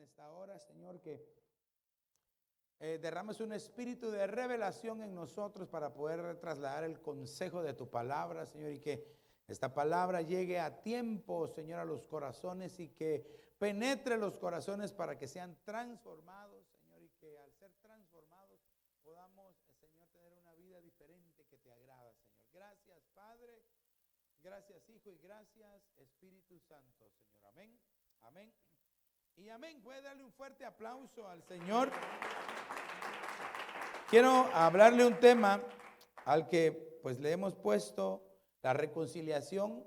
esta hora, Señor, que derrames un espíritu de revelación en nosotros para poder trasladar el consejo de tu palabra, Señor, y que esta palabra llegue a tiempo, Señor, a los corazones y que penetre los corazones para que sean transformados, Señor, y que al ser transformados podamos, Señor, tener una vida diferente que te agrada, Señor. Gracias, Padre, gracias, Hijo, y gracias, Espíritu Santo, Señor. Amén, amén y amén. Puede darle un fuerte aplauso al Señor. Quiero hablarle un tema al que pues le hemos puesto la reconciliación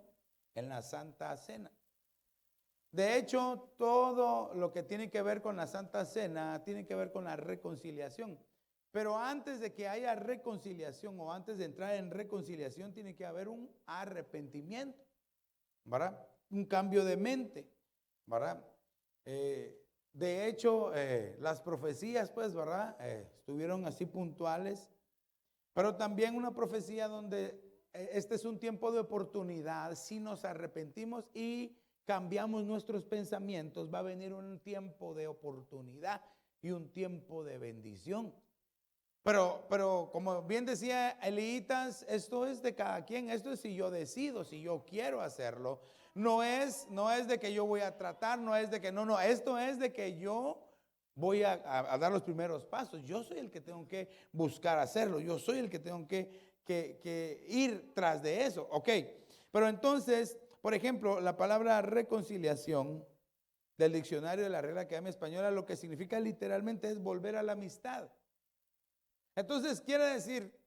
en la Santa Cena. De hecho, todo lo que tiene que ver con la Santa Cena tiene que ver con la reconciliación. Pero antes de que haya reconciliación o antes de entrar en reconciliación tiene que haber un arrepentimiento, ¿verdad? Un cambio de mente, ¿verdad? De hecho, las profecías, pues, ¿verdad? Estuvieron así puntuales, pero también una profecía donde este es un tiempo de oportunidad. Si nos arrepentimos y cambiamos nuestros pensamientos, va a venir un tiempo de oportunidad y un tiempo de bendición. Pero como bien decía Eliitas, esto es de cada quien. Esto es si yo decido, si yo quiero hacerlo. No es de que yo voy a tratar, no es de que no, esto es de que yo voy a dar los primeros pasos. Yo soy el que tengo que buscar hacerlo. Yo soy el que tengo que ir tras de eso. Ok, pero entonces, por ejemplo, la palabra reconciliación del diccionario de la Real Academia Española lo que significa literalmente es volver a la amistad. Entonces quiere decir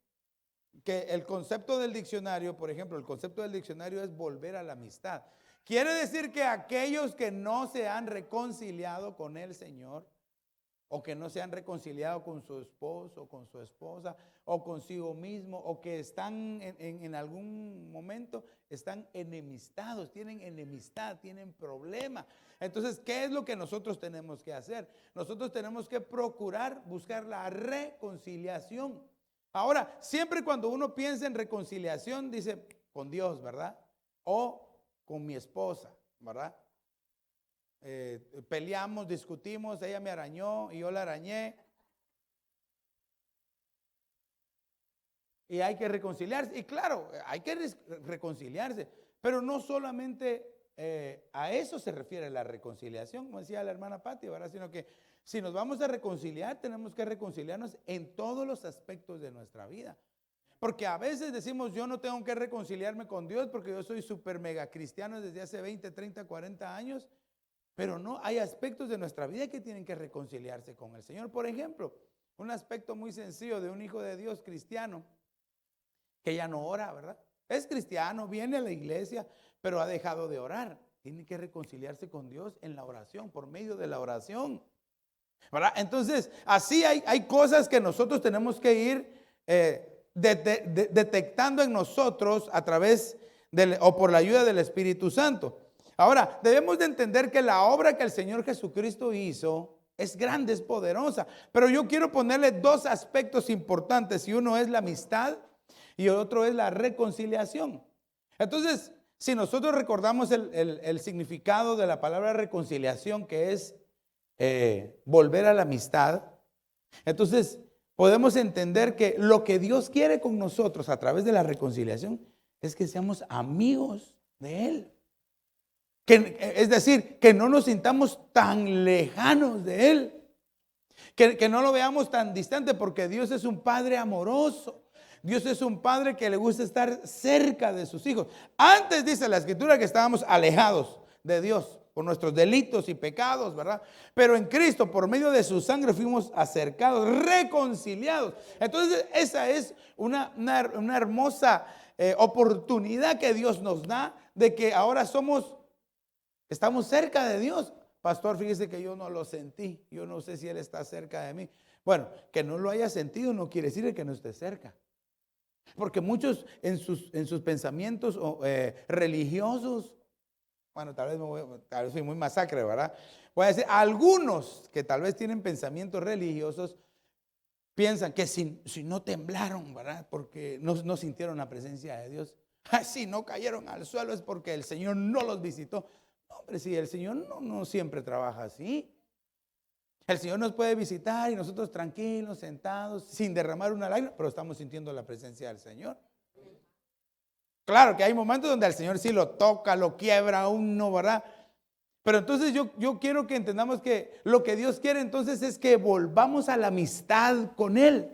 que el concepto del diccionario, por ejemplo, el concepto del diccionario es volver a la amistad. Quiere decir que aquellos que no se han reconciliado con el Señor, o que no se han reconciliado con su esposo, con su esposa, o consigo mismo, o que están en algún momento, están enemistados, tienen enemistad, tienen problema. Entonces, ¿qué es lo que nosotros tenemos que hacer? Nosotros tenemos que procurar buscar la reconciliación. Ahora, siempre cuando uno piensa en reconciliación, dice con Dios, ¿verdad? O con mi esposa, ¿verdad? Peleamos, discutimos, ella me arañó y yo la arañé. Y hay que reconciliarse. Y claro, hay que reconciliarse. Pero no solamente a eso se refiere la reconciliación, como decía la hermana Pati, ¿verdad? Sino que si nos vamos a reconciliar, tenemos que reconciliarnos en todos los aspectos de nuestra vida. Porque a veces decimos, yo no tengo que reconciliarme con Dios porque yo soy súper mega cristiano desde hace 20, 30, 40 años. Pero no, hay aspectos de nuestra vida que tienen que reconciliarse con el Señor. Por ejemplo, un aspecto muy sencillo de un hijo de Dios cristiano que ya no ora, ¿verdad? Es cristiano, viene a la iglesia, pero ha dejado de orar. Tiene que reconciliarse con Dios en la oración, por medio de la oración, ¿verdad? Entonces, así hay cosas que nosotros tenemos que ir detectando en nosotros a través o por la ayuda del Espíritu Santo. Ahora, debemos de entender que la obra que el Señor Jesucristo hizo es grande, es poderosa. Pero yo quiero ponerle dos aspectos importantes, y uno es la amistad y el otro es la reconciliación. Entonces, si nosotros recordamos el significado de la palabra reconciliación, que es volver a la amistad, entonces podemos entender que lo que Dios quiere con nosotros a través de la reconciliación es que seamos amigos de Él. Es decir, que no nos sintamos tan lejanos de Él, que no lo veamos tan distante, porque Dios es un Padre amoroso. Dios es un Padre que le gusta estar cerca de sus hijos. Antes dice la Escritura que estábamos alejados de Dios por nuestros delitos y pecados, ¿verdad? Pero en Cristo, por medio de su sangre, fuimos acercados, reconciliados. Entonces, esa es una hermosa oportunidad que Dios nos da de que ahora estamos cerca de Dios. Pastor, fíjese que yo no lo sentí. Yo no sé si Él está cerca de mí. Bueno, que no lo haya sentido no quiere decir que no esté cerca. Porque muchos en sus pensamientos religiosos, bueno, tal vez soy muy masacre, ¿verdad? Voy a decir, algunos que tal vez tienen pensamientos religiosos piensan que si no temblaron, ¿verdad? Porque no sintieron la presencia de Dios. Si no cayeron al suelo es porque el Señor no los visitó. No, hombre, si el Señor no siempre trabaja así. El Señor nos puede visitar y nosotros tranquilos, sentados, sin derramar una lágrima, pero estamos sintiendo la presencia del Señor. Claro que hay momentos donde el Señor sí lo toca, lo quiebra a uno, ¿verdad? Pero entonces yo quiero que entendamos que lo que Dios quiere entonces es que volvamos a la amistad con Él.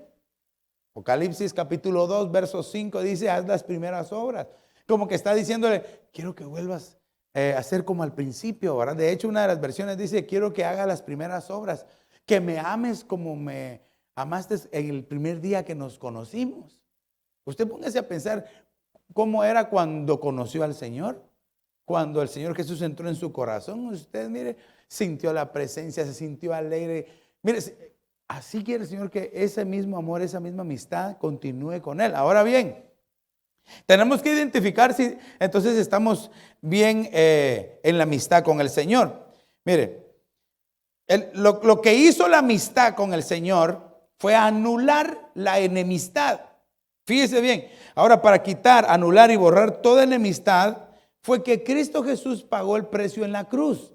Apocalipsis capítulo 2, verso 5 dice, haz las primeras obras. Como que está diciéndole, quiero que vuelvas a ser como al principio, ¿verdad? De hecho, una de las versiones dice, quiero que hagas las primeras obras, que me ames como me amaste en el primer día que nos conocimos. Usted póngase a pensar cómo era cuando conoció al Señor, cuando el Señor Jesús entró en su corazón. Usted, mire, sintió la presencia, se sintió alegre. Mire, así quiere el Señor que ese mismo amor, esa misma amistad continúe con Él. Ahora bien, tenemos que identificar si entonces estamos bien en la amistad con el Señor. Mire, lo que hizo la amistad con el Señor fue anular la enemistad. Fíjese bien, ahora para quitar, anular y borrar toda enemistad fue que Cristo Jesús pagó el precio en la cruz.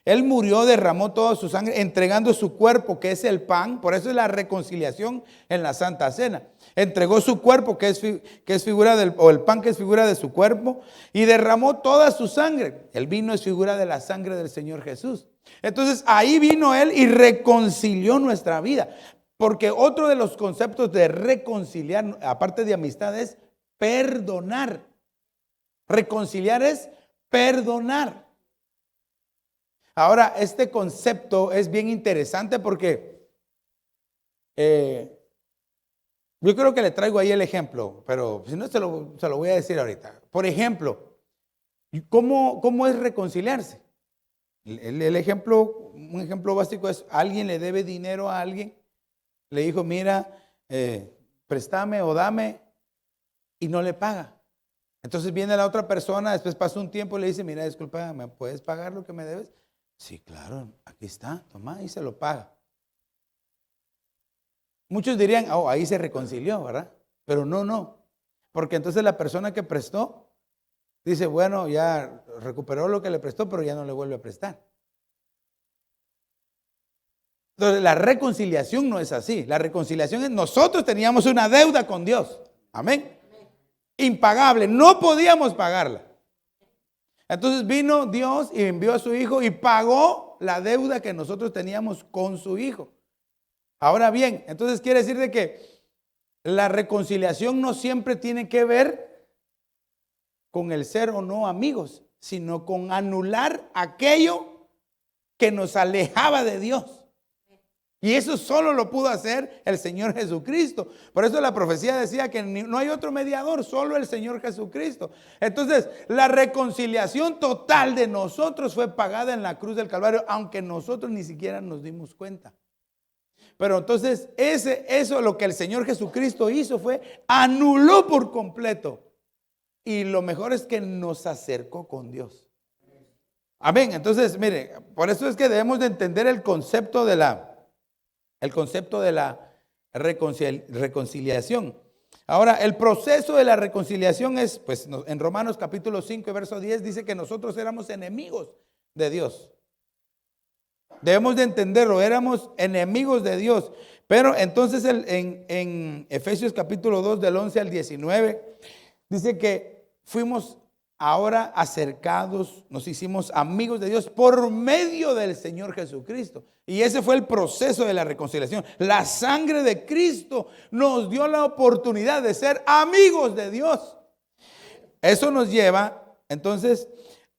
Él murió, derramó toda su sangre, entregando su cuerpo, que es el pan. Por eso es la reconciliación en la Santa Cena. Entregó su cuerpo, que es figura o el pan que es figura de su cuerpo, y derramó toda su sangre. El vino es figura de la sangre del Señor Jesús. Entonces ahí vino Él y reconcilió nuestra vida. Porque otro de los conceptos de reconciliar, aparte de amistad, es perdonar. Reconciliar es perdonar. Ahora, este concepto es bien interesante porque yo creo que le traigo ahí el ejemplo, pero si no se lo voy a decir ahorita. Por ejemplo, ¿cómo es reconciliarse? El ejemplo, un ejemplo básico es: alguien le debe dinero a alguien, le dijo, mira, préstame o dame, y no le paga. Entonces viene la otra persona, después pasa un tiempo y le dice, mira, disculpa, ¿me puedes pagar lo que me debes? Sí, claro, aquí está, toma, y se lo paga. Muchos dirían, oh, ahí se reconcilió, ¿verdad? Pero no, porque entonces la persona que prestó dice, bueno, ya recuperó lo que le prestó, pero ya no le vuelve a prestar. Entonces la reconciliación no es así. La reconciliación es, nosotros teníamos una deuda con Dios, amén, impagable, no podíamos pagarla. Entonces vino Dios y envió a su Hijo y pagó la deuda que nosotros teníamos con su Hijo. Ahora bien, entonces quiere decir de que la reconciliación no siempre tiene que ver con el ser o no amigos, sino con anular aquello que nos alejaba de Dios. Y eso solo lo pudo hacer el Señor Jesucristo. Por eso la profecía decía que no hay otro mediador, solo el Señor Jesucristo. Entonces, la reconciliación total de nosotros fue pagada en la cruz del Calvario, aunque nosotros ni siquiera nos dimos cuenta. Pero entonces, eso lo que el Señor Jesucristo hizo fue anuló por completo. Y lo mejor es que nos acercó con Dios. Amén. Entonces, mire, por eso es que debemos de entender el concepto de la reconciliación. Ahora, el proceso de la reconciliación es, pues en Romanos capítulo 5 y verso 10 dice que nosotros éramos enemigos de Dios. Debemos de entenderlo, éramos enemigos de Dios. Pero entonces en Efesios capítulo 2 del 11 al 19 dice que fuimos ahora acercados, nos hicimos amigos de Dios por medio del Señor Jesucristo. Y ese fue el proceso de la reconciliación. La sangre de Cristo nos dio la oportunidad de ser amigos de Dios. Eso nos lleva, entonces,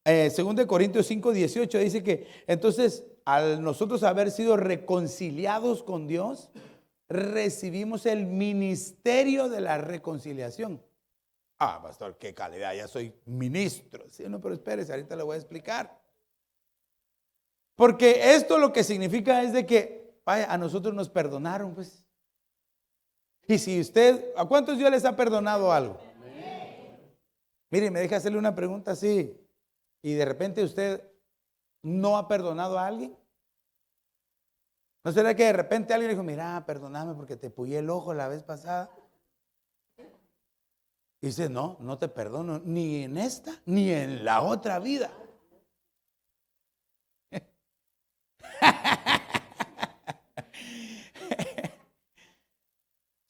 2 Corintios 5, 18 dice que entonces al nosotros haber sido reconciliados con Dios, recibimos el ministerio de la reconciliación. Ah, pastor, qué calidad, ya soy ministro. Sí, no, pero espérese, ahorita le voy a explicar. Porque esto lo que significa es de que, vaya, a nosotros nos perdonaron, pues. Y si usted, ¿a cuántos Dios les ha perdonado algo? Mire, me deja hacerle una pregunta así. Y de repente usted no ha perdonado a alguien. ¿No será que de repente alguien dijo, mira, perdóname porque te puyé el ojo la vez pasada? Y dice, no, no te perdono, ni en esta, ni en la otra vida.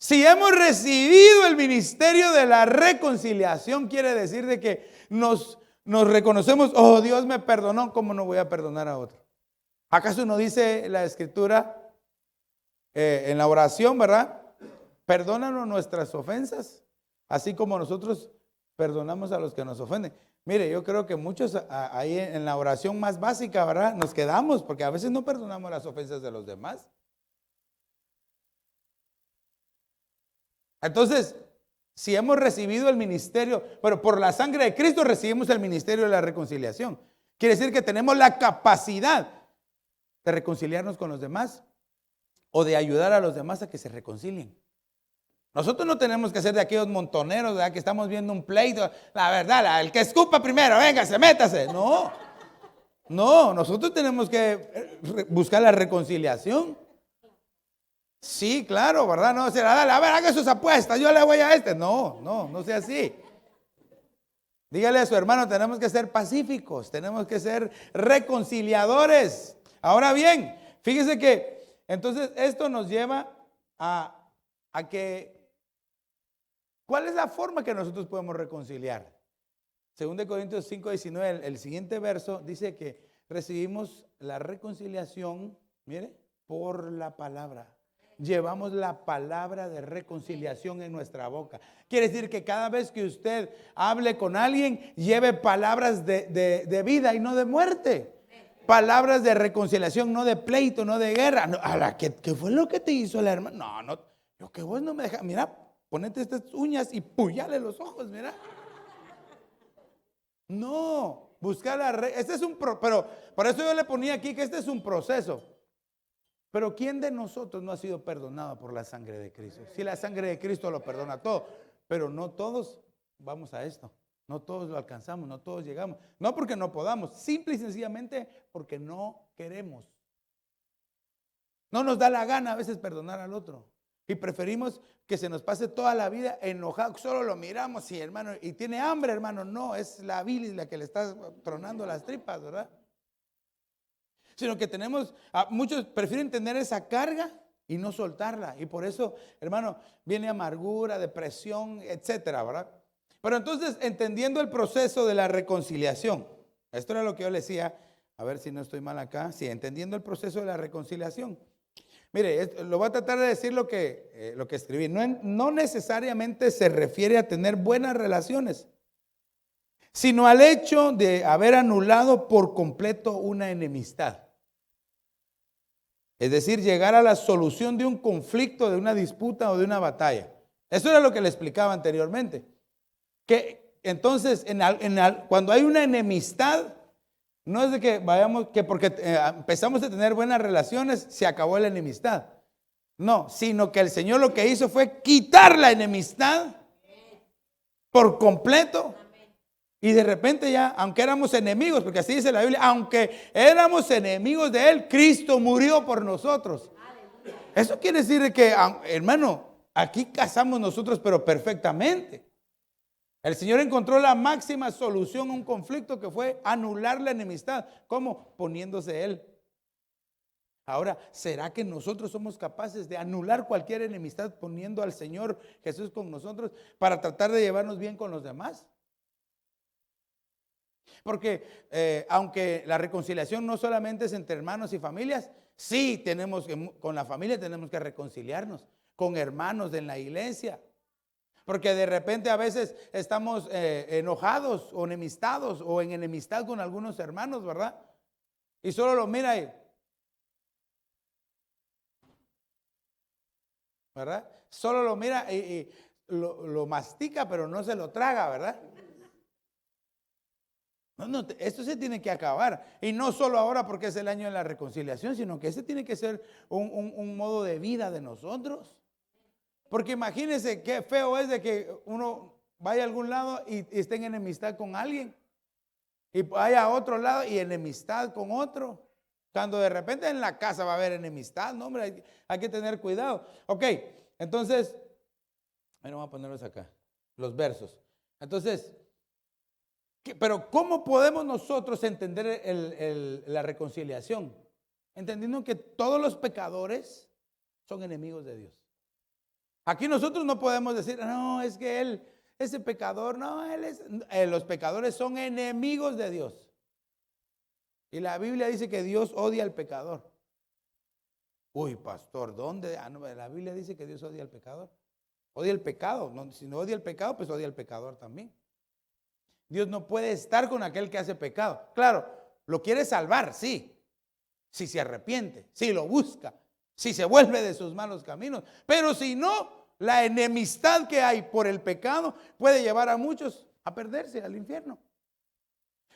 Si hemos recibido el ministerio de la reconciliación, quiere decir de que nos reconocemos, oh, Dios me perdonó, ¿cómo no voy a perdonar a otro? ¿Acaso no dice la Escritura en la oración, verdad? Perdónanos nuestras ofensas, así como nosotros perdonamos a los que nos ofenden. Mire, yo creo que muchos ahí en la oración más básica, ¿verdad? Nos quedamos porque a veces no perdonamos las ofensas de los demás. Entonces, si hemos recibido el ministerio, pero por la sangre de Cristo recibimos el ministerio de la reconciliación. Quiere decir que tenemos la capacidad de reconciliarnos con los demás o de ayudar a los demás a que se reconcilien. Nosotros no tenemos que ser de aquellos montoneros, ¿verdad? Que estamos viendo un pleito. La verdad, el que escupa primero, véngase, métase. No, nosotros tenemos que buscar la reconciliación. Sí, claro, ¿verdad? No será, dale, a ver, haga sus apuestas, yo le voy a este. No sea así. Dígale a su hermano, tenemos que ser pacíficos, tenemos que ser reconciliadores. Ahora bien, fíjese que entonces esto nos lleva a que, ¿cuál es la forma que nosotros podemos reconciliar? 2 Corintios 5:19, el siguiente verso dice que recibimos la reconciliación, mire, por la palabra. Llevamos la palabra de reconciliación en nuestra boca. Quiere decir que cada vez que usted hable con alguien, lleve palabras de vida y no de muerte. Palabras de reconciliación, no de pleito, no de guerra. No, ¿qué fue lo que te hizo la hermana? No, lo que vos no me dejas. Mira, ponete estas uñas y puyale los ojos, mira. No, buscar este es pero por eso yo le ponía aquí que este es un proceso. Pero ¿quién de nosotros no ha sido perdonado por la sangre de Cristo? Si la sangre de Cristo lo perdona todo, pero no todos vamos a esto. No todos lo alcanzamos, no todos llegamos. No porque no podamos, simple y sencillamente porque no queremos. No nos da la gana a veces perdonar al otro. Y preferimos que se nos pase toda la vida enojado. Solo lo miramos y hermano, y tiene hambre, hermano. No, es la bilis la que le está tronando las tripas, ¿verdad? Sino que muchos prefieren tener esa carga y no soltarla. Y por eso, hermano, viene amargura, depresión, etcétera, ¿verdad? Pero entonces, entendiendo el proceso de la reconciliación, esto era lo que yo le decía, a ver si no estoy mal acá, sí, entendiendo el proceso de la reconciliación. Mire, lo voy a tratar de decir lo que escribí. No necesariamente se refiere a tener buenas relaciones, sino al hecho de haber anulado por completo una enemistad. Es decir, llegar a la solución de un conflicto, de una disputa o de una batalla. Eso era lo que le explicaba anteriormente. Que entonces, cuando hay una enemistad, no es de que vayamos, que porque empezamos a tener buenas relaciones, se acabó la enemistad. No, sino que el Señor lo que hizo fue quitar la enemistad por completo. Y de repente ya, aunque éramos enemigos, porque así dice la Biblia, aunque éramos enemigos de Él, Cristo murió por nosotros. Eso quiere decir que, hermano, aquí casamos nosotros, pero perfectamente. El Señor encontró la máxima solución a un conflicto que fue anular la enemistad. ¿Cómo? Poniéndose Él. Ahora, ¿será que nosotros somos capaces de anular cualquier enemistad poniendo al Señor Jesús con nosotros para tratar de llevarnos bien con los demás? Porque aunque la reconciliación no solamente es entre hermanos y familias, sí con la familia tenemos que reconciliarnos, con hermanos en la iglesia. Porque de repente a veces estamos enojados o enemistados o en enemistad con algunos hermanos, ¿verdad? Y solo lo mira ahí, ¿verdad? Solo lo mira y lo mastica, pero no se lo traga, ¿verdad? No, esto se tiene que acabar. Y no solo ahora porque es el año de la reconciliación, sino que ese tiene que ser un modo de vida de nosotros. Porque imagínense qué feo es de que uno vaya a algún lado y esté en enemistad con alguien. Y vaya a otro lado y enemistad con otro. Cuando de repente en la casa va a haber enemistad, no, hombre, hay que tener cuidado. Ok, entonces, bueno, vamos a ponerlos acá, los versos. Entonces, pero ¿cómo podemos nosotros entender la reconciliación? Entendiendo que todos los pecadores son enemigos de Dios. Aquí nosotros no podemos decir, no, es que él, ese pecador, no, él es, los pecadores son enemigos de Dios. Y la Biblia dice que Dios odia al pecador. Uy, pastor, ¿dónde? No, la Biblia dice que Dios odia al pecador. Odia el pecado. No, si no odia el pecado, pues odia al pecador también. Dios no puede estar con aquel que hace pecado. Claro, lo quiere salvar, sí. Si se arrepiente, si lo busca, si se vuelve de sus malos caminos. Pero si no, la enemistad que hay por el pecado puede llevar a muchos a perderse al infierno.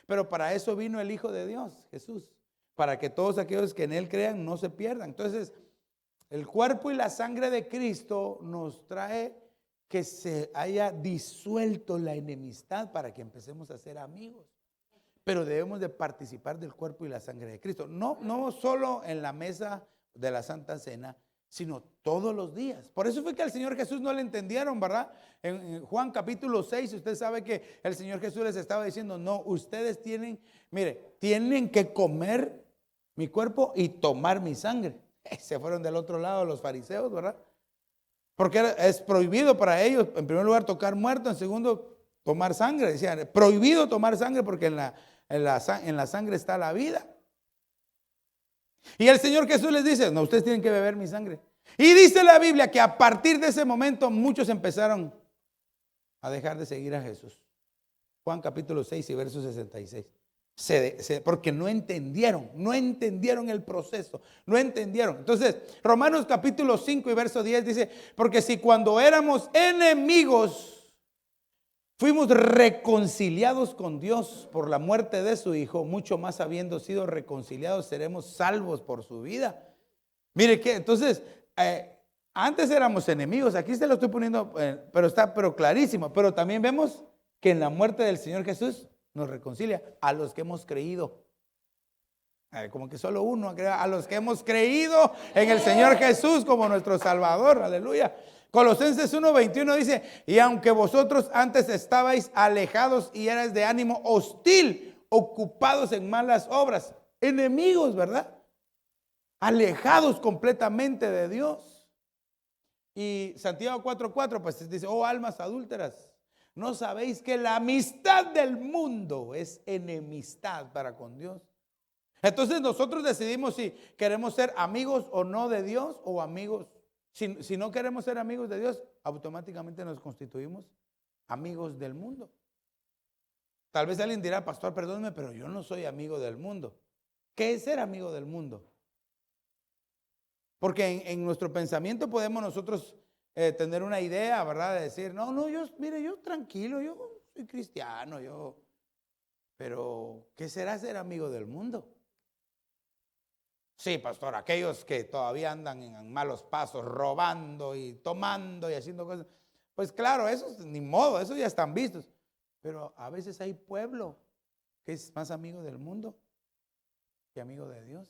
Pero para eso vino el Hijo de Dios, Jesús, para que todos aquellos que en Él crean no se pierdan. Entonces, el cuerpo y la sangre de Cristo nos trae que se haya disuelto la enemistad para que empecemos a ser amigos. Pero debemos de participar del cuerpo y la sangre de Cristo. No solo en la mesa de la Santa Cena, sino todos los días. Por eso fue que al Señor Jesús no le entendieron, ¿verdad? En Juan capítulo 6, usted sabe que el Señor Jesús les estaba diciendo, no, ustedes tienen que comer mi cuerpo y tomar mi sangre. Se fueron del otro lado los fariseos, ¿verdad? Porque es prohibido para ellos, en primer lugar, tocar muerto, en segundo, tomar sangre. Decían, prohibido tomar sangre porque en la sangre está la vida. Y el Señor Jesús les dice, no, ustedes tienen que beber mi sangre. Y dice la Biblia que a partir de ese momento muchos empezaron a dejar de seguir a Jesús. Juan capítulo 6 y verso 66. Porque no entendieron el proceso, no entendieron. Entonces, Romanos capítulo 5 y verso 10 dice, porque si cuando éramos enemigos fuimos reconciliados con Dios por la muerte de su Hijo, mucho más habiendo sido reconciliados seremos salvos por su vida. Mire que entonces, antes éramos enemigos, aquí se lo estoy poniendo, pero clarísimo, pero también vemos que en la muerte del Señor Jesús nos reconcilia a los que hemos creído. Como que solo uno, a los que hemos creído en el Señor Jesús como nuestro Salvador, aleluya. Colosenses 1:21 dice, y aunque vosotros antes estabais alejados y erais de ánimo hostil, ocupados en malas obras, enemigos, ¿verdad? Alejados completamente de Dios. Y Santiago 4:4 pues dice, oh almas adúlteras, ¿no sabéis que la amistad del mundo es enemistad para con Dios? Entonces nosotros decidimos si queremos ser amigos o no de Dios o amigos. Si no queremos ser amigos de Dios, automáticamente nos constituimos amigos del mundo. Tal vez alguien dirá, pastor, perdóneme, pero yo no soy amigo del mundo. ¿Qué es ser amigo del mundo? Porque en nuestro pensamiento podemos nosotros tener una idea, ¿verdad? De decir, no, yo tranquilo, yo soy cristiano, pero ¿qué será ser amigo del mundo? Sí, pastor, aquellos que todavía andan en malos pasos, robando y tomando y haciendo cosas, pues claro, esos ni modo, esos ya están vistos. Pero a veces hay pueblo que es más amigo del mundo que amigo de Dios,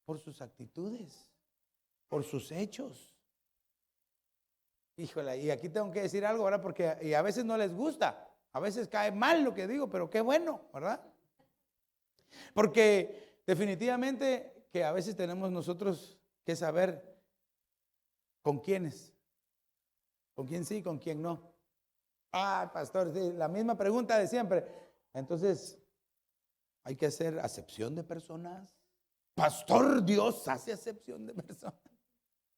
por sus actitudes, por sus hechos. Híjole, y aquí tengo que decir algo, ¿verdad? Porque y a veces no les gusta, a veces cae mal lo que digo, pero qué bueno, ¿verdad? Porque definitivamente que a veces tenemos nosotros que saber con quiénes, con quién sí, con quién no. Pastor, sí, la misma pregunta de siempre. Entonces, hay que hacer acepción de personas. Pastor, Dios hace acepción de personas.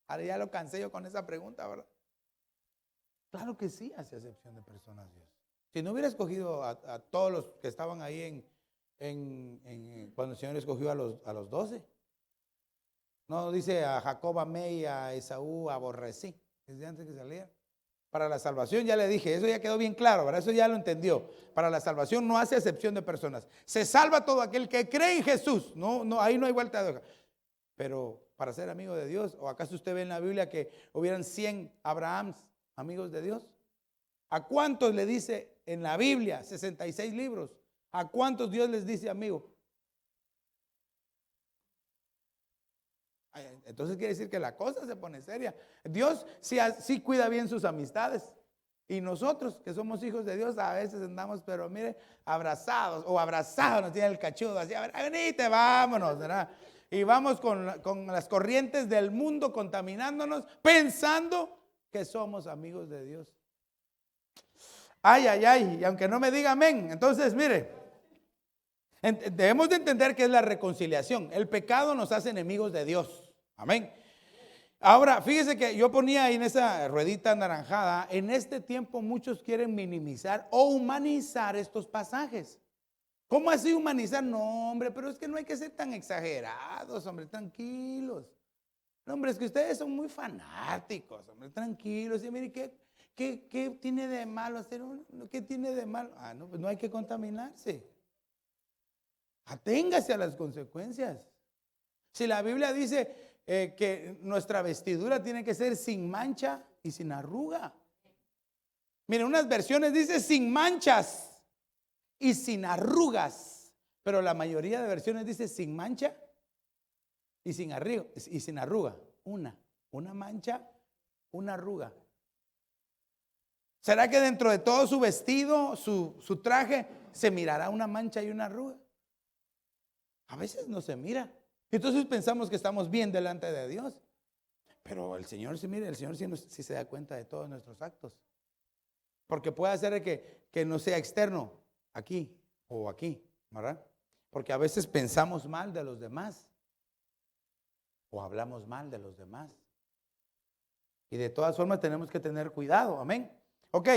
Ahora ya lo cansé yo con esa pregunta, ¿verdad? Claro que sí hace acepción de personas Dios. Si no hubiera escogido a todos los que estaban ahí cuando el Señor escogió a los 12. No dice a Jacob amé y a Esaú aborrecí, desde antes que saliera. Para la salvación ya le dije, eso ya quedó bien claro, ¿verdad? Eso ya lo entendió. Para la salvación no hace acepción de personas. Se salva todo aquel que cree en Jesús. No, ahí no hay vuelta de hoja. Pero para ser amigo de Dios, ¿o acaso usted ve en la Biblia que hubieran 100 Abrahams amigos de Dios? ¿A cuántos le dice en la Biblia, 66 libros, a cuántos Dios les dice amigo? Entonces quiere decir que la cosa se pone seria. Dios sí cuida bien sus amistades. Y nosotros que somos hijos de Dios a veces andamos, pero mire, abrazados nos tiene el cachudo así, a ver, venite, vámonos, ¿verdad? Y vamos con las corrientes del mundo contaminándonos, pensando que somos amigos de Dios. Ay, ay, ay, y aunque no me diga amén, entonces mire, debemos de entender que es la reconciliación. El pecado nos hace enemigos de Dios, amén. Ahora, fíjese que yo ponía ahí en esa ruedita anaranjada, en este tiempo muchos quieren minimizar o humanizar estos pasajes. ¿Cómo así humanizar? No, hombre, pero es que no hay que ser tan exagerados, hombre, tranquilos. No, hombre, es que ustedes son muy fanáticos, hombre, tranquilos. Y mire, ¿qué tiene de malo hacer uno? ¿Qué tiene de malo? Ah, no, pues no hay que contaminarse. Aténgase a las consecuencias. Si la Biblia dice que nuestra vestidura tiene que ser sin mancha y sin arruga. Miren, unas versiones dice sin manchas y sin arrugas, pero la mayoría de versiones dice sin mancha y sin arruga. Una mancha, una arruga. ¿Será que dentro de todo su vestido, su traje, se mirará una mancha y una arruga? A veces no se mira. Entonces pensamos que estamos bien delante de Dios. Pero el Señor sí se da cuenta de todos nuestros actos. Porque puede ser que no sea externo, aquí o aquí, ¿verdad? Porque a veces pensamos mal de los demás. O hablamos mal de los demás. Y de todas formas tenemos que tener cuidado, amén. Ok,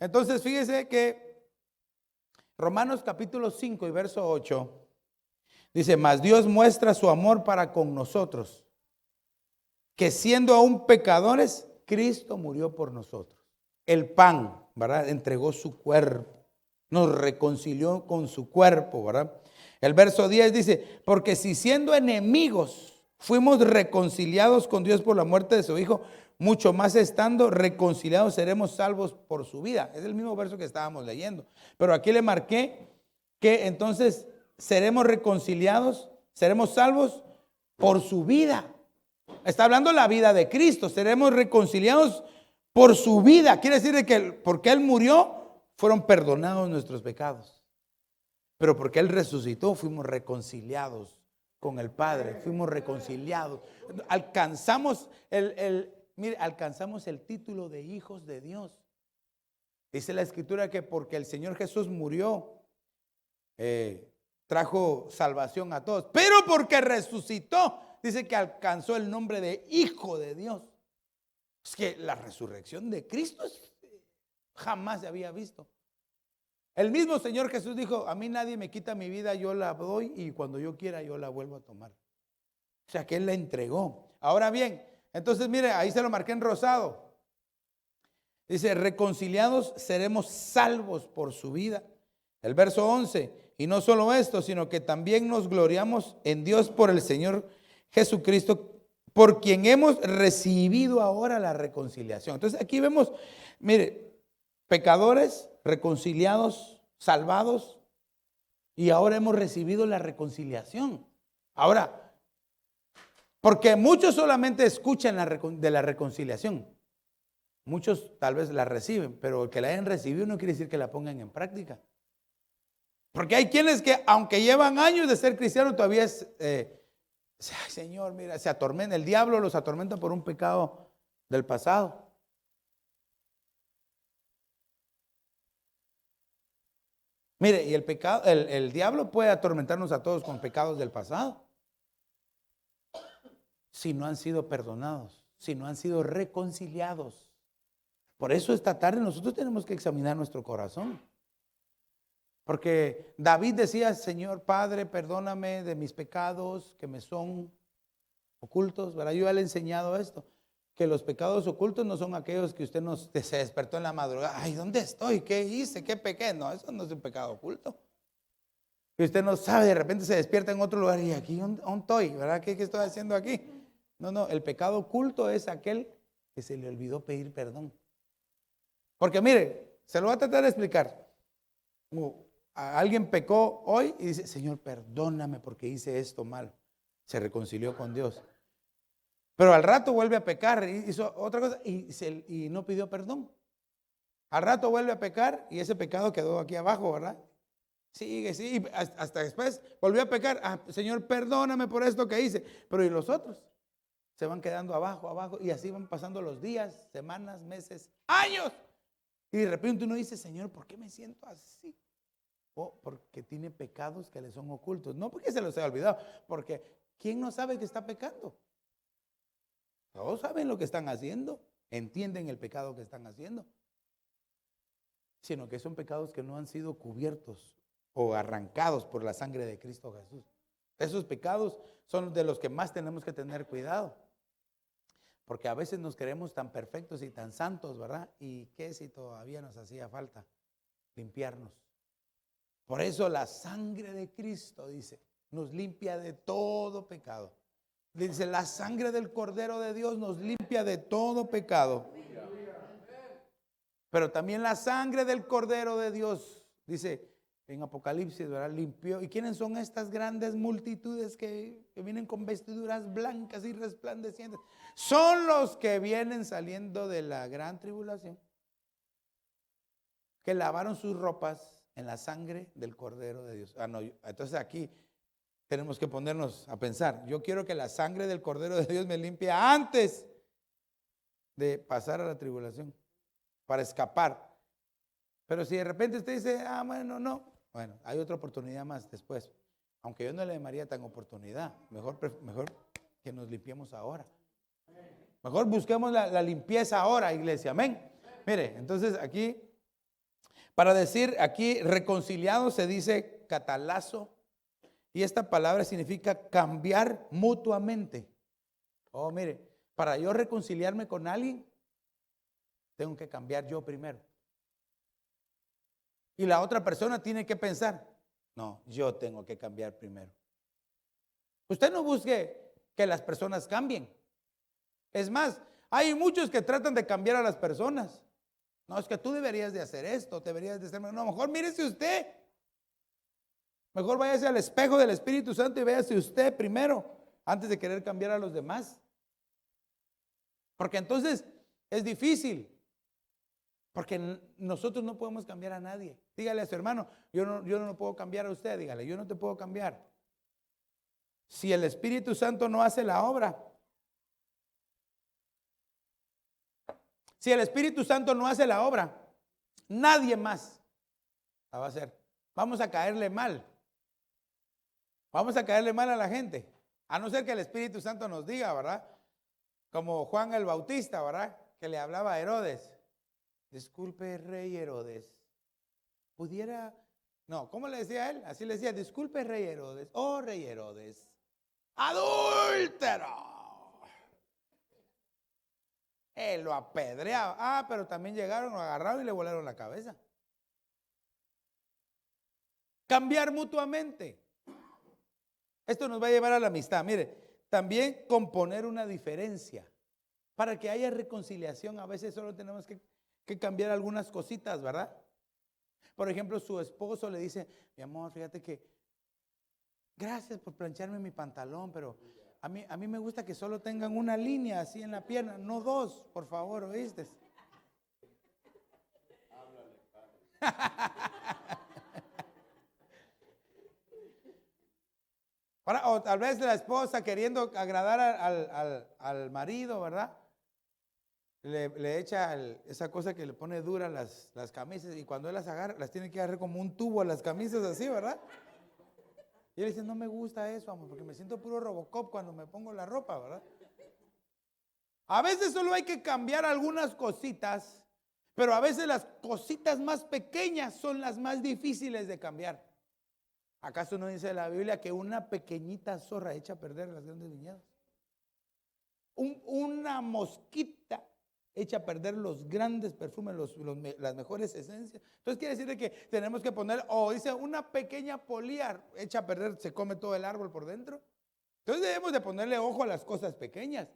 entonces fíjese que Romanos capítulo 5 y verso 8 dice, mas Dios muestra su amor para con nosotros, que siendo aún pecadores, Cristo murió por nosotros. El pan, ¿verdad? Entregó su cuerpo, nos reconcilió con su cuerpo, ¿verdad? El verso 10 dice, porque si siendo enemigos fuimos reconciliados con Dios por la muerte de su Hijo, mucho más estando reconciliados seremos salvos por su vida. Es el mismo verso que estábamos leyendo. Pero aquí le marqué que entonces seremos reconciliados, seremos salvos por su vida. Está hablando la vida de Cristo. Seremos reconciliados por su vida. Quiere decir que porque Él murió, fueron perdonados nuestros pecados. Pero porque Él resucitó, fuimos reconciliados con el Padre. Fuimos reconciliados. Alcanzamos alcanzamos el título de hijos de Dios. Dice la Escritura que porque el Señor Jesús murió, trajo salvación a todos. Pero porque resucitó, dice que alcanzó el nombre de Hijo de Dios. Es que la resurrección de Cristo jamás se había visto. El mismo Señor Jesús dijo, a mí nadie me quita mi vida, yo la doy y cuando yo quiera yo la vuelvo a tomar. O sea que Él la entregó. Ahora bien, entonces mire, ahí se lo marqué en rosado. Dice, reconciliados seremos salvos por su vida. El verso 11, y no solo esto, sino que también nos gloriamos en Dios por el Señor Jesucristo, por quien hemos recibido ahora la reconciliación. Entonces aquí vemos, mire, pecadores reconciliados, salvados, y ahora hemos recibido la reconciliación. Ahora, porque muchos solamente escuchan de la reconciliación. Muchos tal vez la reciben, pero el que la hayan recibido no quiere decir que la pongan en práctica. Porque hay quienes que, aunque llevan años de ser cristianos, todavía ay, Señor, mira, se atormenta. El diablo los atormenta por un pecado del pasado. Mire, y el diablo puede atormentarnos a todos con pecados del pasado. Si no han sido perdonados, si no han sido reconciliados. Por eso esta tarde nosotros tenemos que examinar nuestro corazón. Porque David decía, Señor Padre, perdóname de mis pecados que me son ocultos. ¿Verdad? Yo ya le he enseñado esto, que los pecados ocultos no son aquellos que usted se despertó en la madrugada. Ay, ¿dónde estoy? ¿Qué hice? ¿Qué pequé? No, eso no es un pecado oculto. Que usted no sabe, de repente se despierta en otro lugar y aquí, ¿dónde estoy? ¿Verdad? ¿Qué estoy haciendo aquí? No, el pecado oculto es aquel que se le olvidó pedir perdón. Porque mire, se lo voy a tratar de explicar. Alguien pecó hoy y dice, Señor, perdóname porque hice esto mal. Se reconcilió con Dios. Pero al rato vuelve a pecar, hizo otra cosa y no pidió perdón. Al rato vuelve a pecar y ese pecado quedó aquí abajo, ¿verdad? Sigue, hasta después volvió a pecar. Señor, perdóname por esto que hice. Pero ¿y los otros? se van quedando abajo, abajo, y así van pasando los días, semanas, meses, años. Y de repente uno dice, Señor, ¿por qué me siento así? O porque tiene pecados que le son ocultos. No porque se los haya olvidado, porque ¿quién no sabe que está pecando? Todos saben lo que están haciendo, entienden el pecado que están haciendo, sino que son pecados que no han sido cubiertos o arrancados por la sangre de Cristo Jesús. Esos pecados son de los que más tenemos que tener cuidado, porque a veces nos creemos tan perfectos y tan santos, ¿verdad? ¿Y qué si todavía nos hacía falta limpiarnos? Por eso la sangre de Cristo, dice, nos limpia de todo pecado. Dice, la sangre del Cordero de Dios nos limpia de todo pecado. Pero también la sangre del Cordero de Dios, dice en Apocalipsis, ¿verdad? Limpió. ¿Y quiénes son estas grandes multitudes que vienen con vestiduras blancas y resplandecientes? Son los que vienen saliendo de la gran tribulación, que lavaron sus ropas en la sangre del Cordero de Dios. No, entonces aquí tenemos que ponernos a pensar. Yo quiero que la sangre del Cordero de Dios me limpie antes de pasar a la tribulación, para escapar. Pero si de repente usted dice, bueno, no. Bueno, hay otra oportunidad más después. Aunque yo no le llamaría tan oportunidad. Mejor que nos limpiemos ahora. Mejor busquemos la limpieza ahora, iglesia. Amén. Mire, entonces aquí, para decir aquí reconciliado se dice catalazo. Y esta palabra significa cambiar mutuamente. Oh, mire, para yo reconciliarme con alguien, tengo que cambiar yo primero. Y la otra persona tiene que pensar, no, yo tengo que cambiar primero. Usted no busque que las personas cambien. Es más, hay muchos que tratan de cambiar a las personas. No, es que tú deberías de hacer esto, deberías de hacer. No, mejor mírese usted. Mejor váyase al espejo del Espíritu Santo y véase usted primero, antes de querer cambiar a los demás. Porque entonces es difícil. Porque nosotros no podemos cambiar a nadie. Dígale a su hermano, yo no lo puedo cambiar a usted. Dígale, yo no te puedo cambiar. Si el Espíritu Santo no hace la obra. Si el Espíritu Santo no hace la obra, nadie más la va a hacer. Vamos a caerle mal. Vamos a caerle mal a la gente. A no ser que el Espíritu Santo nos diga, ¿verdad? Como Juan el Bautista, ¿verdad? Que le hablaba a Herodes. Disculpe, rey Herodes, pudiera, no, ¿cómo le decía él? Así le decía, disculpe, rey Herodes, oh rey Herodes, adúltero. Él lo apedreaba, pero también llegaron, lo agarraron y le volaron la cabeza. Cambiar mutuamente. Esto nos va a llevar a la amistad. Mire, también componer una diferencia. Para que haya reconciliación, a veces solo tenemos que cambiar algunas cositas, ¿verdad? Por ejemplo, su esposo le dice, mi amor, fíjate que gracias por plancharme mi pantalón, pero a mí me gusta que solo tengan una línea así en la pierna, no dos, por favor, ¿oíste? O tal vez la esposa queriendo agradar al marido, ¿verdad? Le echa esa cosa que le pone dura las camisas, y cuando él las agarra, las tiene que agarrar como un tubo a las camisas así, ¿verdad? Y él dice, no me gusta eso, amor, porque me siento puro Robocop cuando me pongo la ropa, ¿verdad? A veces solo hay que cambiar algunas cositas, pero a veces las cositas más pequeñas son las más difíciles de cambiar. ¿Acaso no dice la Biblia que una pequeñita zorra echa a perder las grandes viñedos? Una mosquita echa a perder los grandes perfumes, las mejores esencias. Entonces quiere decir que tenemos que poner, dice, una pequeña polilla echa a perder, se come todo el árbol por dentro. Entonces debemos de ponerle ojo a las cosas pequeñas.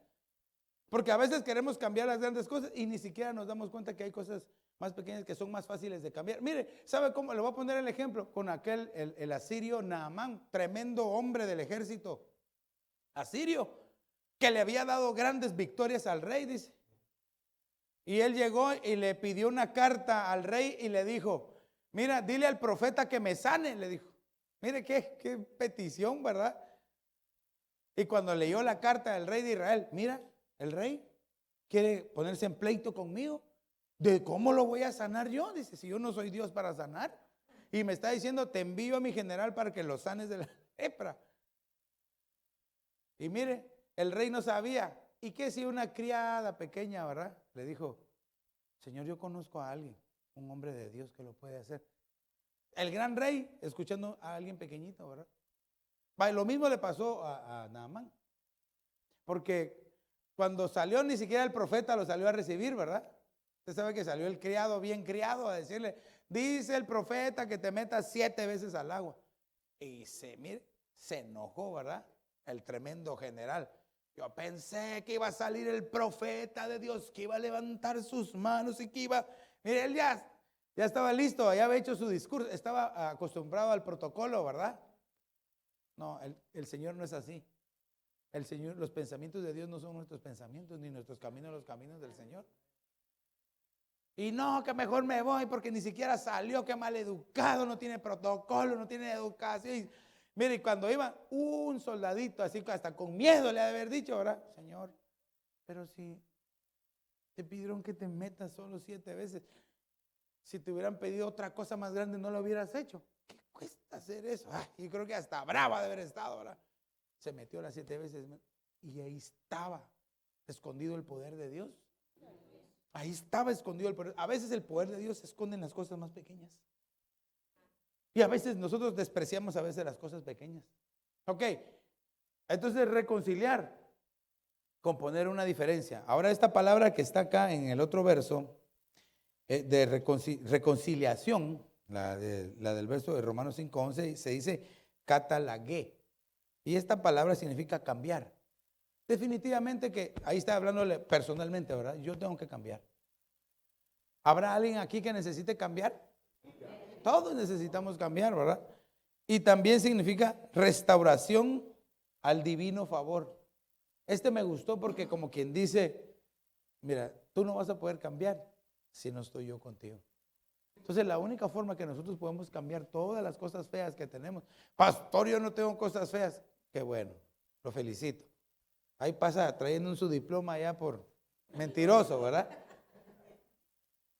Porque a veces queremos cambiar las grandes cosas y ni siquiera nos damos cuenta que hay cosas más pequeñas que son más fáciles de cambiar. Mire, ¿sabe cómo? Le voy a poner el ejemplo con el asirio Naamán, tremendo hombre del ejército asirio, que le había dado grandes victorias al rey, dice. Y él llegó y le pidió una carta al rey y le dijo, mira, dile al profeta que me sane, le dijo. Mire qué petición, ¿verdad? Y cuando leyó la carta del rey de Israel, mira, el rey quiere ponerse en pleito conmigo. ¿De cómo lo voy a sanar yo? Dice, si yo no soy Dios para sanar. Y me está diciendo, te envío a mi general para que lo sanes de la lepra. Y mire, el rey no sabía. ¿Y qué si una criada pequeña, verdad? Le dijo, Señor, yo conozco a alguien, un hombre de Dios que lo puede hacer. El gran rey, escuchando a alguien pequeñito, ¿verdad? Lo mismo le pasó a Naamán. Porque cuando salió, ni siquiera el profeta lo salió a recibir, ¿verdad? Usted sabe que salió el criado, bien criado, a decirle, dice el profeta que te metas 7 veces al agua. Y mire, se enojó, ¿verdad? El tremendo general. Yo pensé que iba a salir el profeta de Dios, que iba a levantar sus manos y que iba, mire, él ya estaba listo, ya había hecho su discurso, estaba acostumbrado al protocolo, ¿verdad? No, el Señor no es así. El Señor, los pensamientos de Dios no son nuestros pensamientos, ni nuestros caminos los caminos del Señor. Y no, que mejor me voy porque ni siquiera salió, que mal educado, no tiene protocolo, no tiene educación. Mire, cuando iba un soldadito, así hasta con miedo le ha de haber dicho, ¿verdad? Señor, pero si te pidieron que te metas solo 7 veces, si te hubieran pedido otra cosa más grande, no lo hubieras hecho. ¿Qué cuesta hacer eso? Yo creo que hasta brava de haber estado, ¿verdad? Se metió las 7 veces y ahí estaba escondido el poder de Dios. Ahí estaba escondido el poder. A veces el poder de Dios se esconde en las cosas más pequeñas. Y a veces nosotros despreciamos a veces las cosas pequeñas. Ok, entonces reconciliar, componer una diferencia. Ahora esta palabra que está acá en el otro verso, de reconciliación, la del verso de Romanos 5:11, se dice catalagué. Y esta palabra significa cambiar. Definitivamente que ahí está hablándole personalmente, ¿verdad? Yo tengo que cambiar. ¿Habrá alguien aquí que necesite cambiar? Todos necesitamos cambiar, ¿verdad? Y también significa restauración al divino favor. Este me gustó porque como quien dice, mira, tú no vas a poder cambiar si no estoy yo contigo. Entonces la única forma que nosotros podemos cambiar todas las cosas feas que tenemos, pastor, yo no tengo cosas feas, qué bueno, lo felicito. Ahí pasa trayendo su diploma allá por mentiroso, ¿verdad?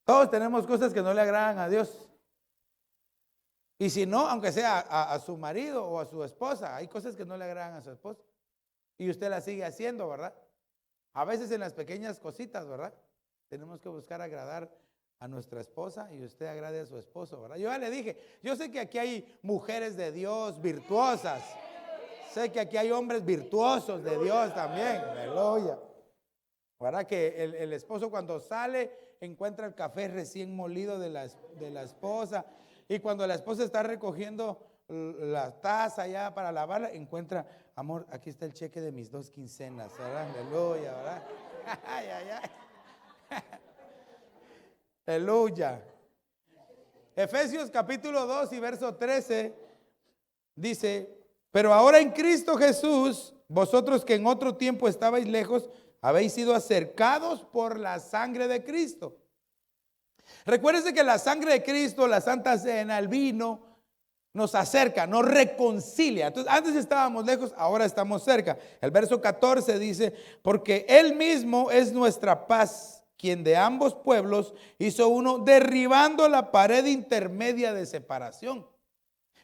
Todos tenemos cosas que no le agradan a Dios. Y si no, aunque sea a su marido o a su esposa, hay cosas que no le agradan a su esposa. Y usted las sigue haciendo, ¿verdad? A veces en las pequeñas cositas, ¿verdad? Tenemos que buscar agradar a nuestra esposa y usted agrade a su esposo, ¿verdad? Yo ya le dije, yo sé que aquí hay mujeres de Dios virtuosas. Sé que aquí hay hombres virtuosos de Dios también. Aleluya. ¿Verdad? Que el esposo cuando sale encuentra el café recién molido de la esposa. Y cuando la esposa está recogiendo la taza ya para lavarla, encuentra, amor, aquí está el cheque de mis 2 quincenas, ¿verdad? Aleluya, ¿verdad? Ay, ay, ay. Aleluya. Efesios capítulo 2 y verso 13 dice, pero ahora en Cristo Jesús, vosotros que en otro tiempo estabais lejos, habéis sido acercados por la sangre de Cristo. Recuérdense que la sangre de Cristo, la Santa Cena, el vino, nos acerca, nos reconcilia. Entonces, antes estábamos lejos, ahora estamos cerca. El verso 14 dice, porque Él mismo es nuestra paz, quien de ambos pueblos hizo uno, derribando la pared intermedia de separación.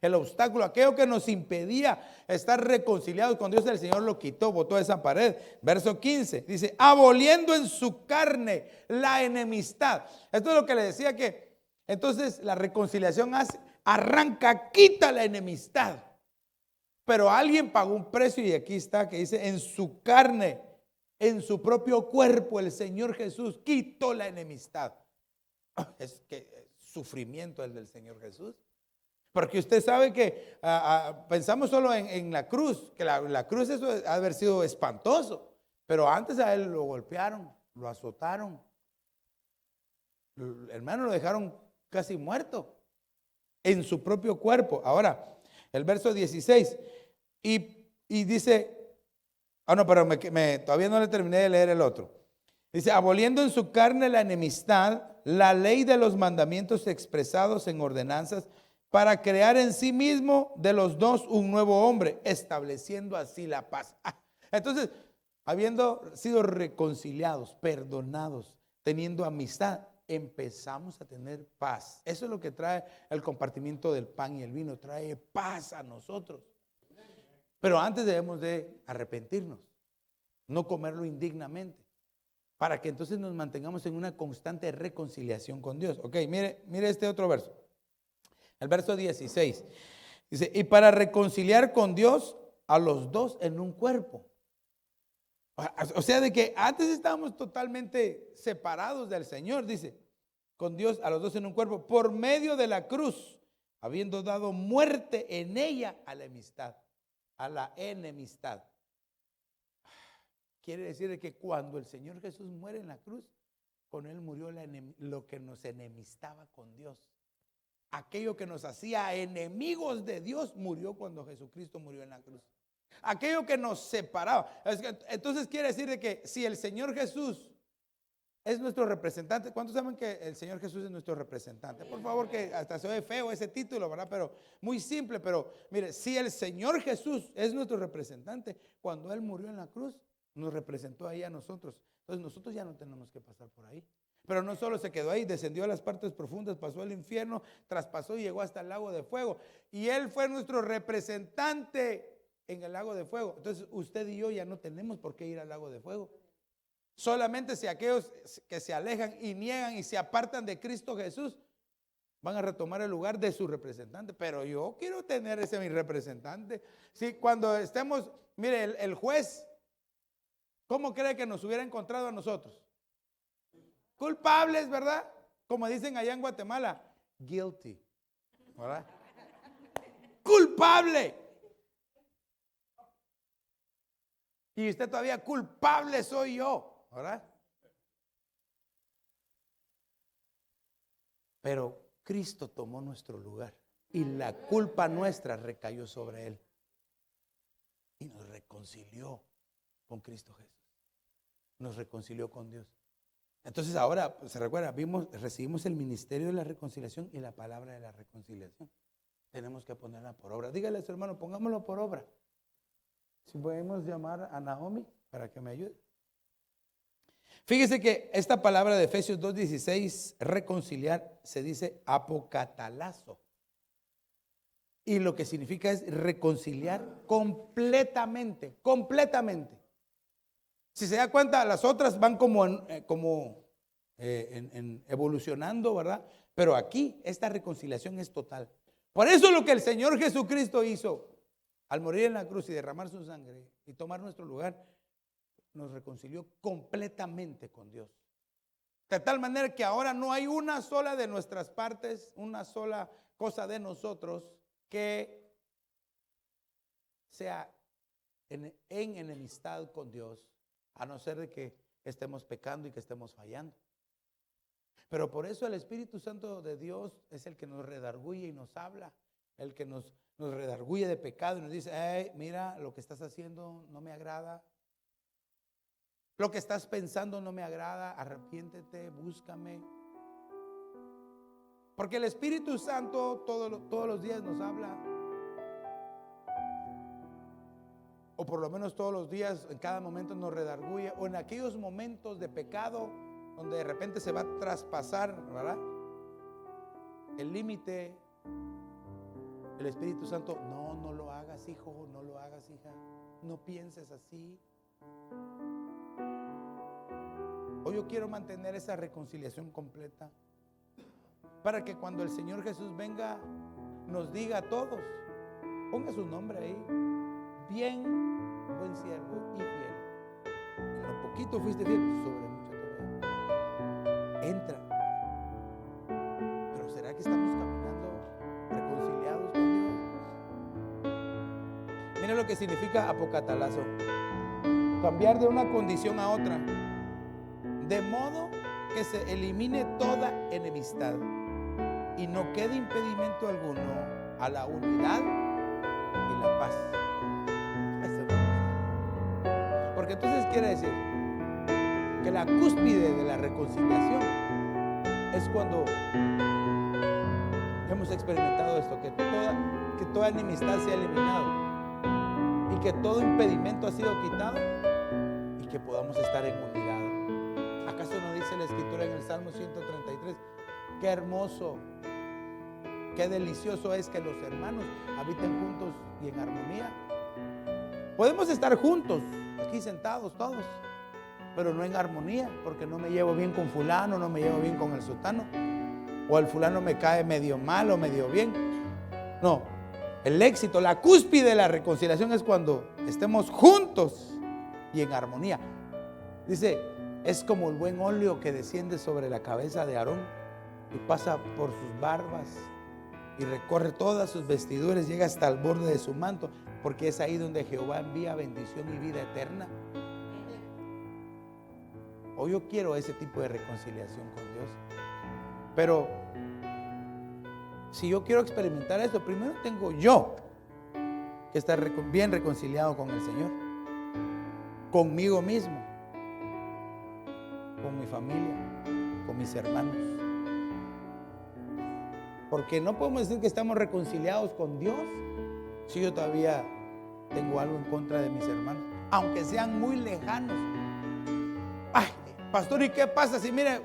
El obstáculo, aquello que nos impedía estar reconciliados con Dios, el Señor lo quitó, botó esa pared. Verso 15 dice, aboliendo en su carne la enemistad. Esto es lo que le decía, que entonces la reconciliación arranca, quita la enemistad. Pero alguien pagó un precio y aquí está que dice, en su carne, en su propio cuerpo, el Señor Jesús quitó la enemistad. Es que sufrimiento el del Señor Jesús. Porque usted sabe que pensamos solo en la cruz, que la cruz eso ha de haber sido espantoso, pero antes a él lo golpearon, lo azotaron, hermano, lo dejaron casi muerto en su propio cuerpo. Ahora, el verso 16, y dice, no, pero todavía no le terminé de leer el otro. Dice, aboliendo en su carne la enemistad, la ley de los mandamientos expresados en ordenanzas, para crear en sí mismo de los dos un nuevo hombre, estableciendo así la paz. Entonces, habiendo sido reconciliados, perdonados, teniendo amistad, empezamos a tener paz. Eso es lo que trae el compartimiento del pan y el vino, trae paz a nosotros. Pero antes debemos de arrepentirnos, no comerlo indignamente, para que entonces nos mantengamos en una constante reconciliación con Dios. Ok, mire este otro verso, el verso 16. Dice, y para reconciliar con Dios a los dos en un cuerpo. O sea, de que antes estábamos totalmente separados del Señor, dice, con Dios a los dos en un cuerpo, por medio de la cruz, habiendo dado muerte en ella a la enemistad. A la enemistad. Quiere decir que cuando el Señor Jesús muere en la cruz, con Él murió lo que nos enemistaba con Dios. Aquello que nos hacía enemigos de Dios murió cuando Jesucristo murió en la cruz. Aquello que nos separaba. Entonces quiere decir de que si el Señor Jesús es nuestro representante, ¿cuántos saben que el Señor Jesús es nuestro representante? Por favor, que hasta se ve feo ese título, ¿verdad? Pero muy simple, pero mire, si el Señor Jesús es nuestro representante, cuando Él murió en la cruz, nos representó ahí a nosotros. Entonces nosotros ya no tenemos que pasar por ahí. Pero no solo se quedó ahí, descendió a las partes profundas, pasó al infierno, traspasó y llegó hasta el lago de fuego. Y Él fue nuestro representante en el lago de fuego. Entonces usted y yo ya no tenemos por qué ir al lago de fuego. Solamente si aquellos que se alejan y niegan y se apartan de Cristo Jesús van a retomar el lugar de su representante. Pero yo quiero tener ese mi representante. Si cuando estemos, mire, el juez, ¿cómo cree que nos hubiera encontrado a nosotros? Culpables, ¿verdad? Como dicen allá en Guatemala, guilty, ¿verdad? Culpable. Y usted todavía, culpable soy yo, ¿verdad? Pero Cristo tomó nuestro lugar y la culpa nuestra recayó sobre Él y nos reconcilió con Cristo Jesús. Nos reconcilió con Dios. Entonces ahora, se recuerda, recibimos el ministerio de la reconciliación y la palabra de la reconciliación. Tenemos que ponerla por obra. Dígale a su hermano, pongámoslo por obra. Si podemos llamar a Naomi para que me ayude. Fíjese que esta palabra de Efesios 2:16, reconciliar, se dice apocatalazo. Y lo que significa es reconciliar completamente, completamente. Si se da cuenta, las otras van como evolucionando, ¿verdad? Pero aquí esta reconciliación es total. Por eso lo que el Señor Jesucristo hizo al morir en la cruz y derramar su sangre y tomar nuestro lugar, nos reconcilió completamente con Dios. De tal manera que ahora no hay una sola de nuestras partes, una sola cosa de nosotros que sea en enemistad con Dios, a no ser de que estemos pecando y que estemos fallando. Pero por eso el Espíritu Santo de Dios es el que nos redarguye y nos habla, el que nos redarguye de pecado y nos dice, hey, mira, lo que estás haciendo no me agrada, lo que estás pensando no me agrada, arrepiéntete, búscame. Porque el Espíritu Santo todos los días nos habla, o por lo menos todos los días, en cada momento nos redarguye, o en aquellos momentos de pecado donde de repente se va a traspasar, ¿verdad?, el límite. El Espíritu Santo, no lo hagas, hijo, no lo hagas, hija, no pienses así. Hoy yo quiero mantener esa reconciliación completa para que cuando el Señor Jesús venga nos diga a todos, ponga su nombre ahí, bien, buen siervo y fiel. En lo poquito fuiste fiel, sobre mucho te voy. Entra. Pero ¿será que estamos caminando reconciliados con Dios? Mira lo que significa apocatalazo: cambiar de una condición a otra, de modo que se elimine toda enemistad y no quede impedimento alguno a la unidad y la paz. Porque entonces quiere decir que la cúspide de la reconciliación es cuando hemos experimentado esto, que toda enemistad se ha eliminado y que todo impedimento ha sido quitado y que podamos estar en unidad. ¿Acaso no dice la Escritura en el Salmo 133? Qué hermoso, qué delicioso es que los hermanos habiten juntos y en armonía. Podemos estar juntos, aquí sentados todos, pero no en armonía, porque no me llevo bien con fulano, no me llevo bien con el sutano, o el fulano me cae medio mal o medio bien. No, el éxito, la cúspide de la reconciliación es cuando estemos juntos y en armonía. Dice, es como el buen óleo que desciende sobre la cabeza de Aarón y pasa por sus barbas y recorre todas sus vestiduras, llega hasta el borde de su manto, porque es ahí donde Jehová envía bendición y vida eterna. Hoy yo quiero ese tipo de reconciliación con Dios. Pero si yo quiero experimentar esto, primero tengo yo que estar bien reconciliado con el Señor, conmigo mismo, con mi familia, con mis hermanos. Porque no podemos decir que estamos reconciliados con Dios si yo todavía tengo algo en contra de mis hermanos, aunque sean muy lejanos. Ay, pastor, ¿y qué pasa si mire,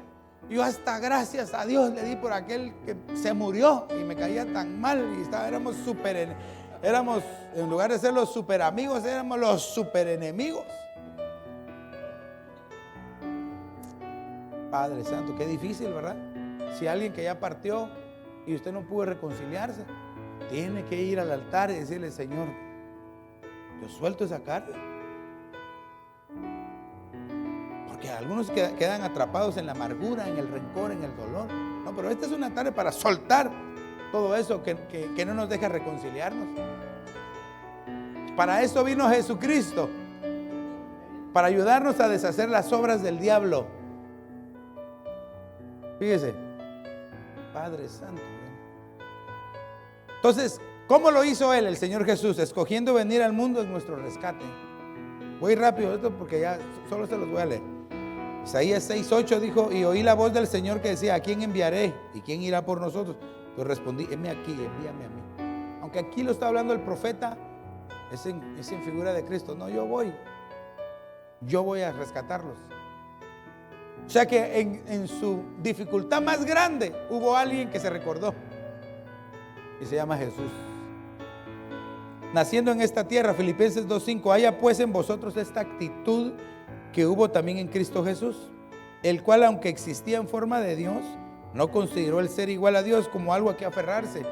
yo hasta gracias a Dios le di por aquel que se murió y me caía tan mal y éramos, en lugar de ser los super amigos, éramos los super enemigos? Padre Santo, qué difícil, ¿verdad? Si alguien que ya partió y usted no pudo reconciliarse, tiene que ir al altar y decirle, Señor, yo suelto esa carga. Porque algunos quedan atrapados en la amargura, en el rencor, en el dolor. No, pero esta es una tarde para soltar todo eso que no nos deja reconciliarnos. Para eso vino Jesucristo, para ayudarnos a deshacer las obras del diablo. Fíjese, Padre Santo. Entonces, ¿cómo lo hizo Él, el Señor Jesús? Escogiendo venir al mundo en nuestro rescate. Voy rápido esto porque ya solo se los voy a leer. Isaías 6:8 dijo, y oí la voz del Señor que decía, ¿a quién enviaré? ¿Y quién irá por nosotros? Yo respondí, heme aquí, envíame a mí. Aunque aquí lo está hablando el profeta, es en figura de Cristo. No, yo voy a rescatarlos. O sea que en su dificultad más grande hubo alguien que se recordó y se llama Jesús. Naciendo en esta tierra, Filipenses 2:5, haya pues en vosotros esta actitud que hubo también en Cristo Jesús, el cual, aunque existía en forma de Dios, no consideró el ser igual a Dios como algo a que aferrarse,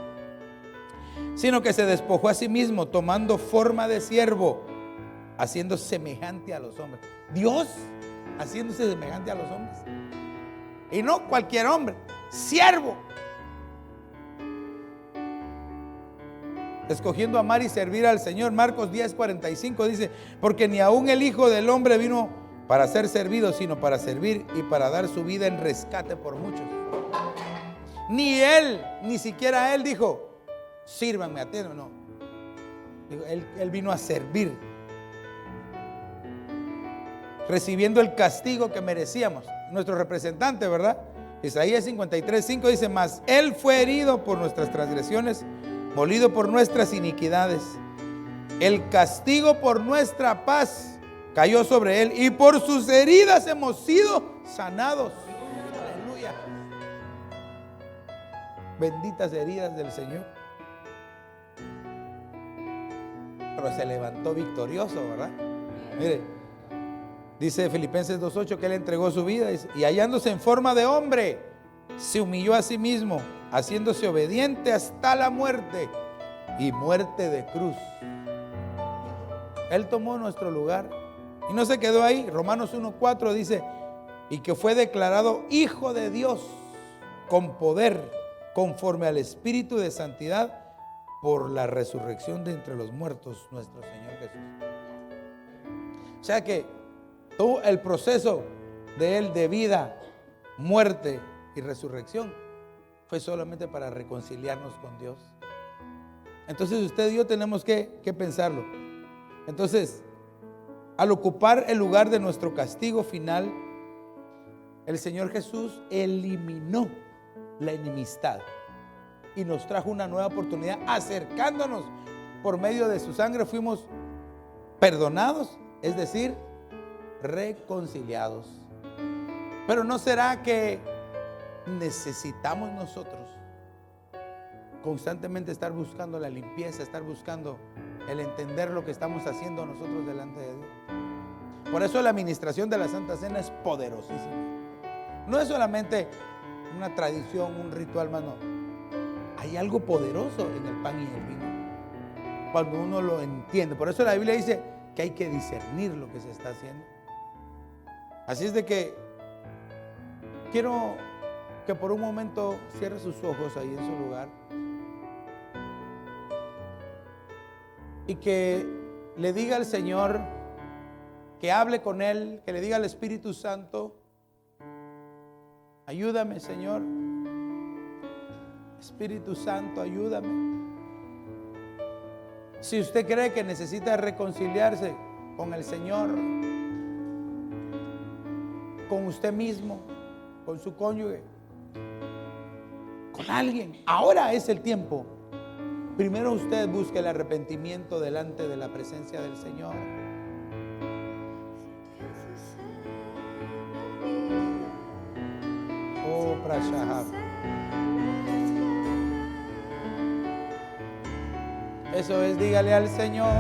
sino que se despojó a sí mismo, tomando forma de siervo, haciendo semejante a los hombres. Dios haciéndose semejante a los hombres, y no cualquier hombre, siervo, escogiendo amar y servir al Señor. Marcos 10:45 dice, porque ni aún el Hijo del Hombre vino para ser servido, sino para servir y para dar su vida en rescate por muchos. Ni siquiera él dijo, sírvanme, atiendan, no. Él vino a servir, recibiendo el castigo que merecíamos. Nuestro representante, ¿verdad? Isaías 53:5 dice, mas él fue herido por nuestras transgresiones, molido por nuestras iniquidades. El castigo por nuestra paz cayó sobre él, y por sus heridas hemos sido sanados. Aleluya. Benditas heridas del Señor. Pero se levantó victorioso, ¿verdad? Mire, dice Filipenses 2:8 que él entregó su vida y hallándose en forma de hombre, se humilló a sí mismo, haciéndose obediente hasta la muerte y muerte de cruz. Él tomó nuestro lugar y no se quedó ahí. Romanos 1:4 dice, y que fue declarado Hijo de Dios con poder, conforme al Espíritu de santidad, por la resurrección de entre los muertos, nuestro Señor Jesús. O sea que todo el proceso de él de vida, muerte y resurrección fue solamente para reconciliarnos con Dios. Entonces usted y yo tenemos que pensarlo. Entonces, al ocupar el lugar de nuestro castigo final, el Señor Jesús eliminó la enemistad y nos trajo una nueva oportunidad. Acercándonos por medio de su sangre, fuimos perdonados, es decir, reconciliados. Pero ¿no será que necesitamos nosotros constantemente estar buscando la limpieza, estar buscando el entender lo que estamos haciendo nosotros delante de Dios? Por eso la administración de la Santa Cena es poderosísima. No es solamente una tradición, un ritual más, no. Hay algo poderoso en el pan y el vino, cuando uno lo entiende. Por eso la Biblia dice que hay que discernir lo que se está haciendo. Así es de que quiero que por un momento cierre sus ojos ahí en su lugar y que le diga al Señor, que hable con Él, que le diga al Espíritu Santo: ayúdame, Señor. Espíritu Santo, ayúdame. Si usted cree que necesita reconciliarse con el Señor, con usted mismo, con su cónyuge, con alguien, ahora es el tiempo. Primero usted busque el arrepentimiento delante de la presencia del Señor. Oh, Prashahab. Eso es, dígale al Señor: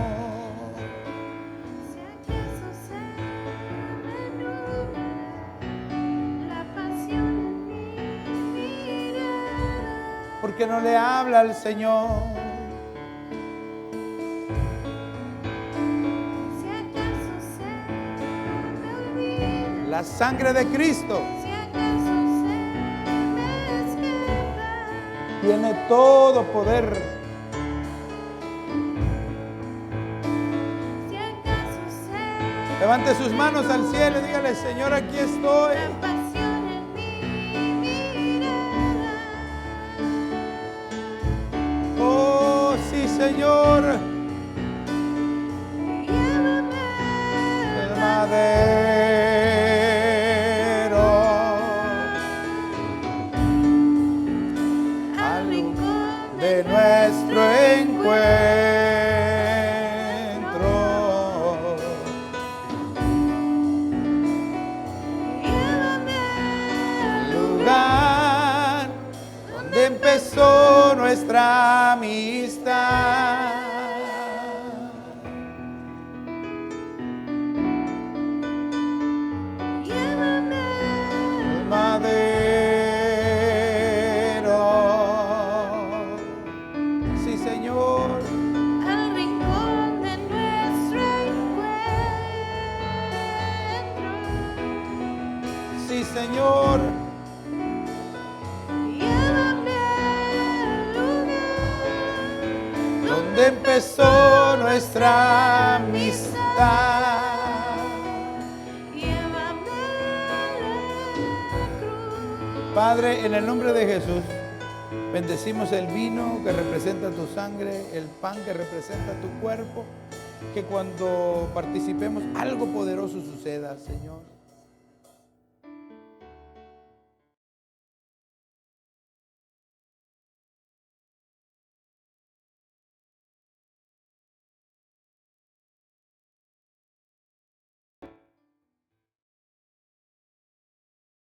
¿por qué no le habla al Señor? La sangre de Cristo tiene todo poder. Levante sus manos al cielo y dígale: Señor, aquí estoy. Oh, sí, Señor. El madero al rincón de nuestro encuentro. Empezó nuestra amistad. Llévame al madero. Sí, Señor. Al rincón de nuestro encuentro. Sí, Señor. Donde empezó nuestra amistad. Llévame a la cruz. Padre, en el nombre de Jesús, bendecimos el vino que representa tu sangre, el pan que representa tu cuerpo, que cuando participemos algo poderoso suceda, Señor.